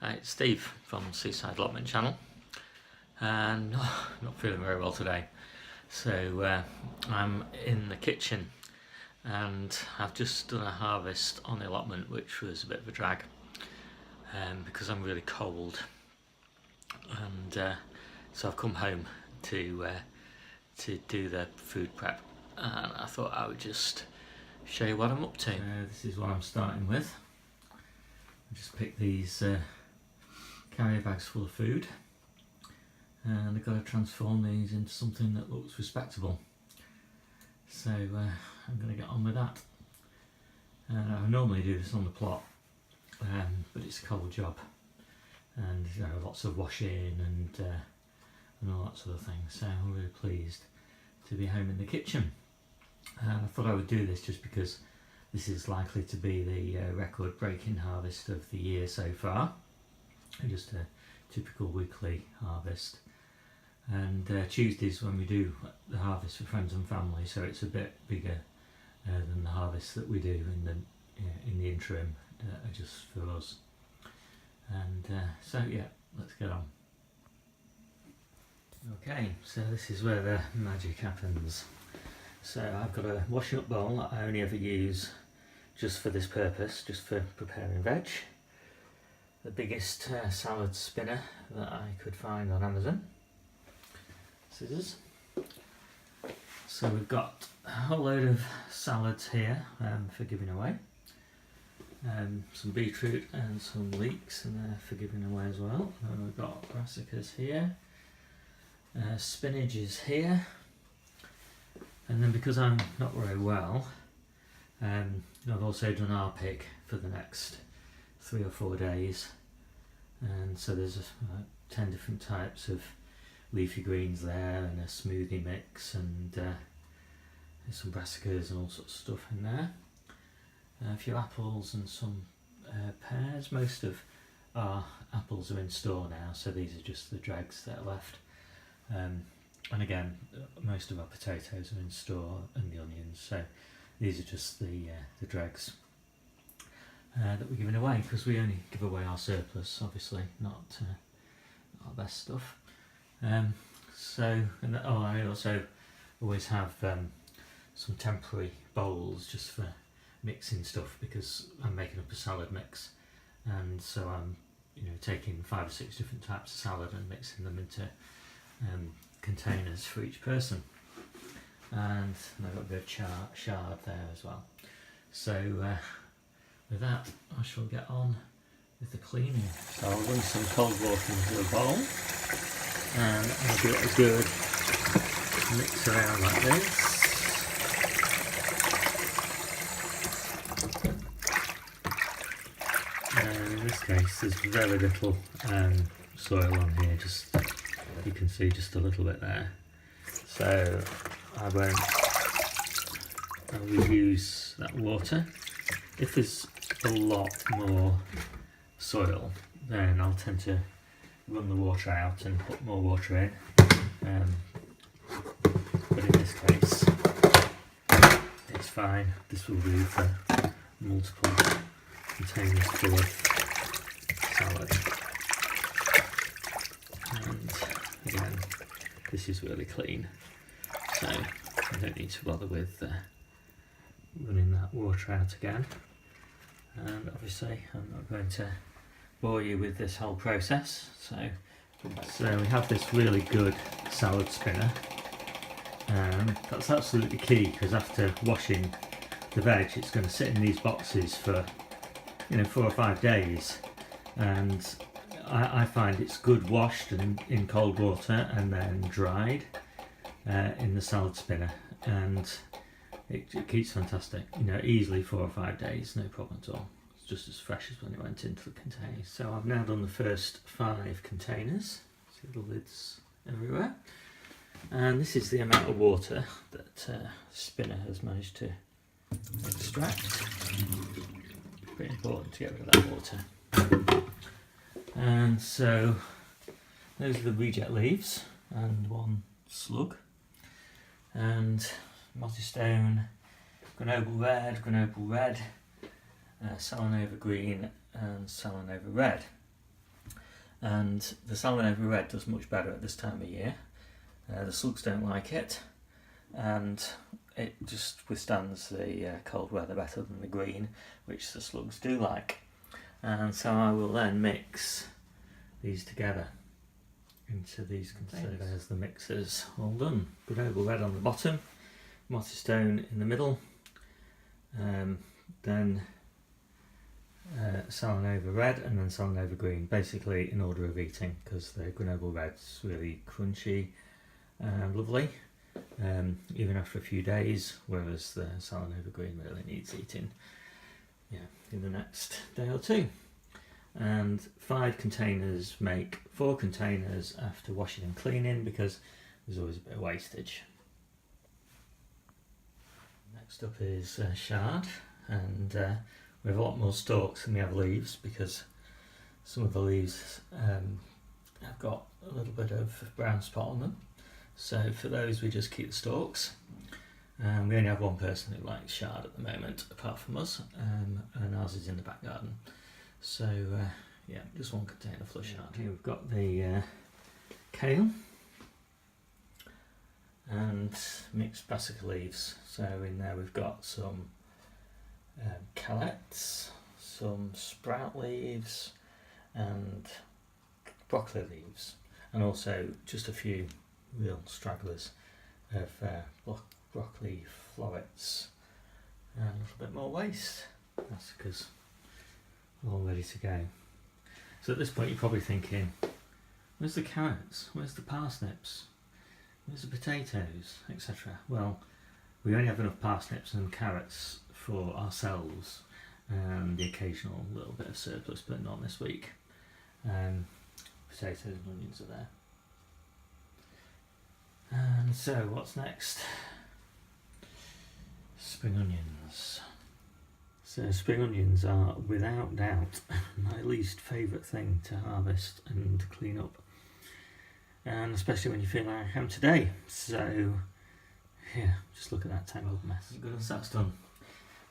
Hi, it's Steve from Seaside Allotment channel, and not feeling very well today. So I'm in the kitchen and I've just done a harvest on the allotment, which was a bit of a drag because I'm really cold, and so I've come home to do the food prep, and I thought I would just show you what I'm up to. This is what I'm starting with. I just picked these carrier bags full of food, and I've got to transform these into something that looks respectable. So I'm going to get on with that. I normally do this on the plot, but it's a cold job, and lots of washing and all that sort of thing. So I'm really pleased to be home in the kitchen. I thought I would do this just because this is likely to be the record-breaking harvest of the year so far. Just a typical weekly harvest, and Tuesdays when we do the harvest for friends and family, so it's a bit bigger than the harvest that we do in the interim, just for us. And so yeah, let's get on. Okay, so this is where the magic happens. So I've got a washing up bowl that I only ever use just for this purpose, just for preparing veg. The biggest salad spinner that I could find on Amazon. Scissors. So we've got a whole load of salads here for giving away. Some beetroot and some leeks, and they're for giving away as well. And we've got brassicas here. Spinach is here. And then because I'm not very well, I've also done our pick for the next 3 or 4 days, and so there's 10 different types of leafy greens there, and a smoothie mix, and there's some brassicas and all sorts of stuff in there. A few apples and some pears. Most of our apples are in store now, so these are just the dregs that are left. And again, most of our potatoes are in store, and the onions, so these are just the dregs that we're giving away, because we only give away our surplus, obviously, not our best stuff. I also always have some temporary bowls just for mixing stuff, because I'm making up a salad mix, and so I'm taking 5 or 6 different types of salad and mixing them into containers for each person. And I've got a bit of chard there as well. So with that, I shall get on with the cleaning. So I'll run some cold water into a bowl, and I'll give it a good mix around like this. And in this case, there's very little soil on here, just you can see just a little bit there. So I'll reuse that water. If there's a lot more soil, then I'll tend to run the water out and put more water in. But in this case, it's fine. This will do for multiple containers full of salad. And again, this is really clean, so I don't need to bother with running that water out again. And obviously I'm not going to bore you with this whole process, so we have this really good salad spinner, and that's absolutely key, because after washing the veg, it's going to sit in these boxes for 4 or 5 days, and I find it's good washed and in cold water and then dried in the salad spinner, and it keeps fantastic, easily 4 or 5 days, no problem at all. It's just as fresh as when it went into the containers. So I've now done the first 5 containers. See the lids everywhere, and this is the amount of water that the spinner has managed to extract. Pretty important to get rid of that water. And so those are the reject leaves and 1 slug, and multi-stone, Grenoble red, Salanova green and Salanova red. and the salmon over red does much better at this time of year. The slugs don't like it, and it just withstands the cold weather better than the green, which the slugs do like. And so I will then mix these together into these containers. So there's the mixers all done. Grenoble red on the bottom, Mossy Stone in the middle, then salmon over red, and then salmon over green, basically in order of eating, because the Grenoble red's really crunchy and lovely, even after a few days, whereas the salmon over green really needs eating in the next day or two. And 5 containers make 4 containers after washing and cleaning, because there's always a bit of wastage. Next up is chard, and we have a lot more stalks than we have leaves, because some of the leaves have got a little bit of brown spot on them. So for those we just keep the stalks. We only have one person who likes chard at the moment, apart from us, and ours is in the back garden. So yeah, just one container full of chard. Here we've got the kale and mixed brassica leaves. So in there we've got some calettes, some sprout leaves and broccoli leaves, and also just a few real stragglers of broccoli florets, and a little bit more waste. That's because we're all ready to go. So at this point you're probably thinking, where's the carrots, where's the parsnips, where's the potatoes, etc. Well, we only have enough parsnips and carrots for ourselves and the occasional little bit of surplus, but not this week. Potatoes and onions are there. And so what's next? Spring onions. So spring onions are without doubt my least favourite thing to harvest and clean up, and especially when you feel like I am today. So yeah, just look at that tangled mess. Thank goodness that's done.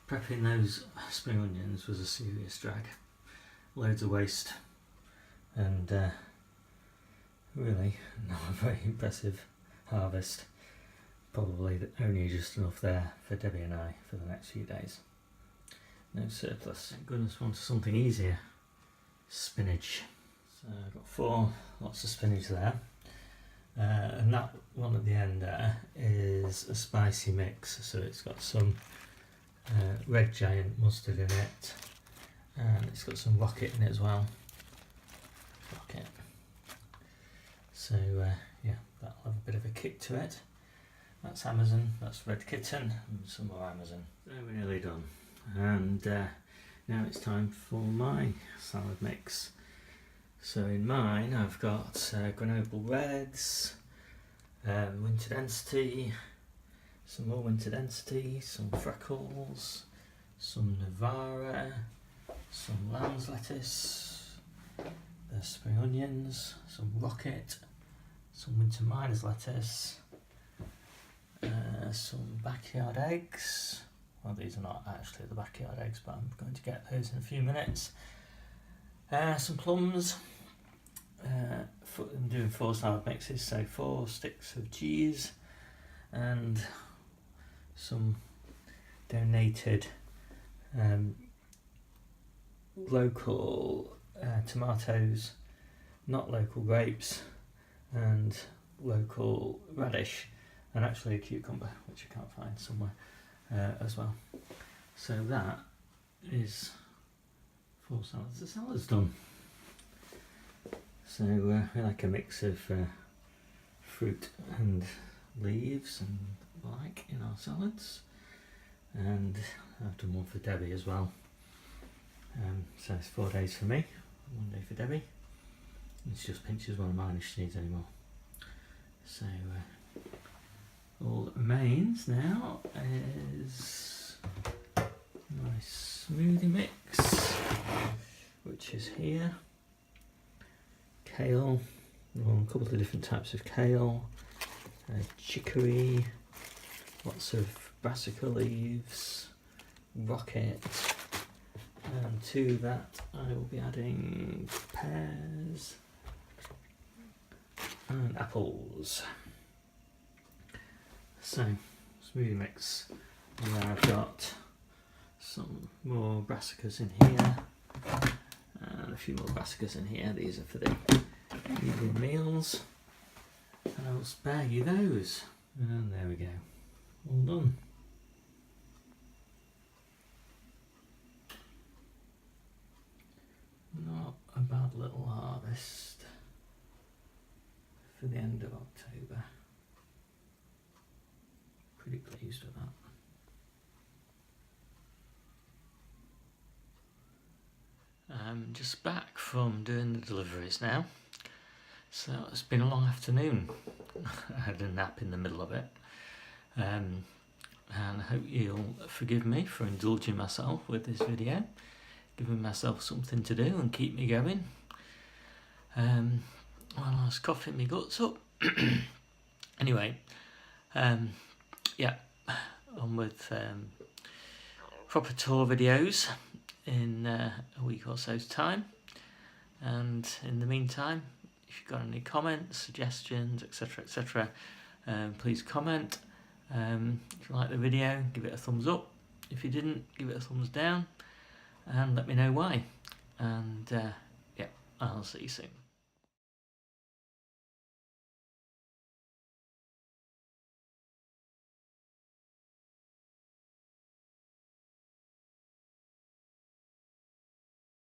Prepping those spring onions was a serious drag. Loads of waste, and really not a very impressive harvest. Probably only just enough there for Debbie and I for the next few days. No surplus. Thank goodness wanted something easier. Spinach. So I've got 4 lots of spinach there. And that one at the end there is a spicy mix. So it's got some red giant mustard in it, and it's got some rocket in it as well. Rocket. So yeah, that'll have a bit of a kick to it. That's Amazon, that's Red Kitten, and some more Amazon. So we're nearly done. And now it's time for my salad mix. So in mine I've got Grenoble Reds, Winter Density, some more Winter Density, some Freckles, some Navara, some lamb's lettuce, the spring onions, some Rocket, some Winter Miners lettuce, some backyard eggs. Well, these are not actually the backyard eggs, but I'm going to get those in a few minutes. Some plums. I'm doing 4 salad mixes, so 4 sticks of cheese, and some donated local tomatoes, not local grapes, and local radish, and actually a cucumber, which I can't find somewhere as well. So that is 4 salads. The salad's done. So we like a mix of fruit and leaves and like in our salads, and I've done one for Debbie as well. So it's 4 days for me, 1 day for Debbie. It's just pinches one of mine if she needs any more. So all that remains now is my smoothie mix, which is here. Kale, well, a couple of different types of kale, chicory, lots of brassica leaves, rocket, and to that I will be adding pears and apples. So, smoothie mix. And I've got some more brassicas in here, and a few more brassicas in here. These are for the evening meals, and I'll spare you those. And there we go, all done. Not a bad little harvest for the end of October. Pretty pleased with that. I'm just back from doing the deliveries now, so it's been a long afternoon. I had a nap in the middle of it, and I hope you'll forgive me for indulging myself with this video, giving myself something to do and keep me going while I was coughing my guts up. Anyway, yeah, on with proper tour videos in a week or so's time, and in the meantime, if you've got any comments, suggestions, etc, please comment. If you like the video, give it a thumbs up. If you didn't, give it a thumbs down, and let me know why. And yeah, I'll see you soon.